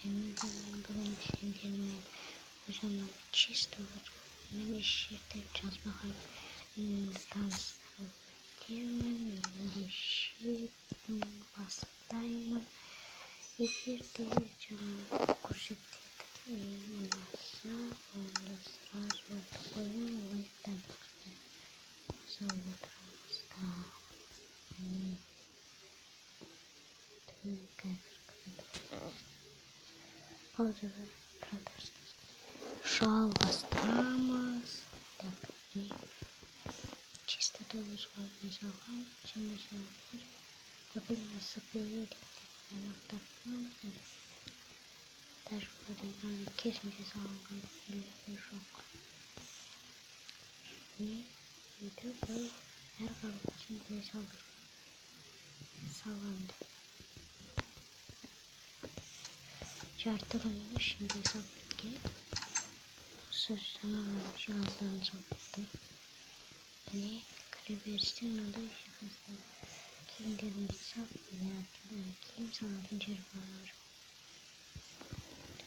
Bugün düşündüğümü o zaman чисто вот считать сейчас махать инстанционным считом поставим эфир кушать и сразу понял так завтра отзывы продаж шалвастрамас так и чистоту визуальный залом чем мы допълнено събили на търпно даже подиграли кисните залом или шок и това ергалчин визуал салам Çarptırılmış şimdi sabitki sözlerinin cihazlarını sabitti. Ve kreversin adı cihazlar. Kimlerin sabitti kim sanatın çarpmaları.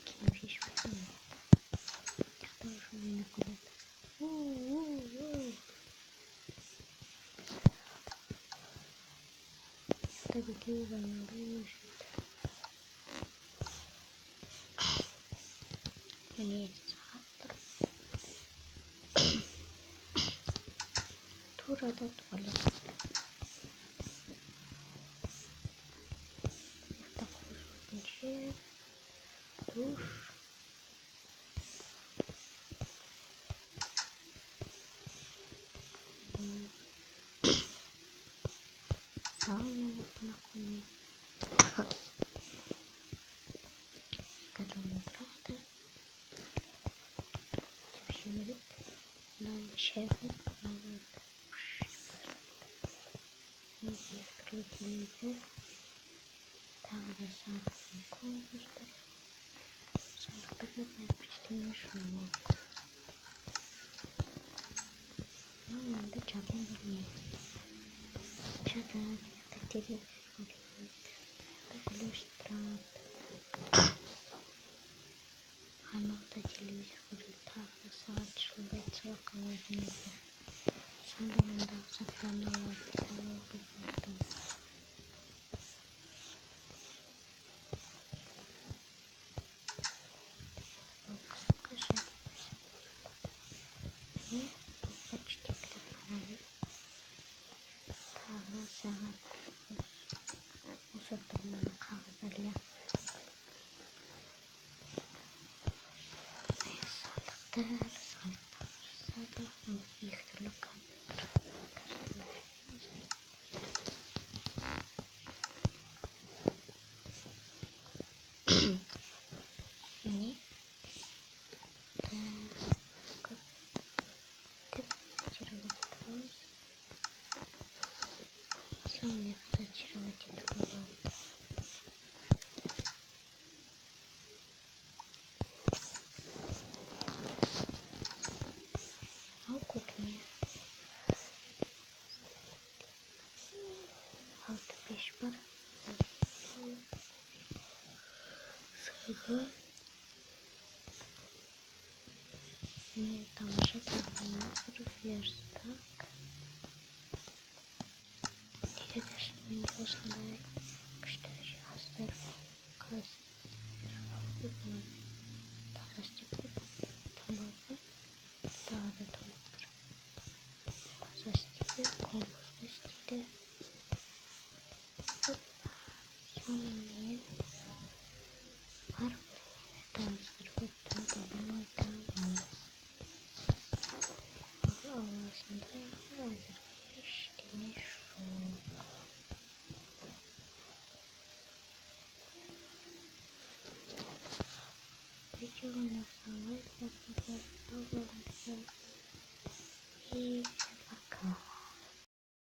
Kim hiçbir şey yok. Hatta şu beni kullandı. Tabii ki ben alıyorum. Нет, тура до туалета. Такой же душ. Сауна на кухне. Готовим правда. Чуть-чуть. Нам шефы. Телевизор. Также сам компьютер. Санкт-Петербург почти не шумно. Ну, надо чатом вернее. Чатать, это телевизор. Это иллюстрат. Анотта телевизор. Также сад, чтобы целковать нельзя. Сандомда сохранила каталогу. Почти припали. Также сад. Усатырман кагаздарля. Садах их только. Не. Самое зачаровать это было. А в кухне автопешпар сыры и там же верстак и даже не узнаю что сейчас каз застегнут там было да застегнут компостности самые арбы там сырвут там домой там Видео на самой и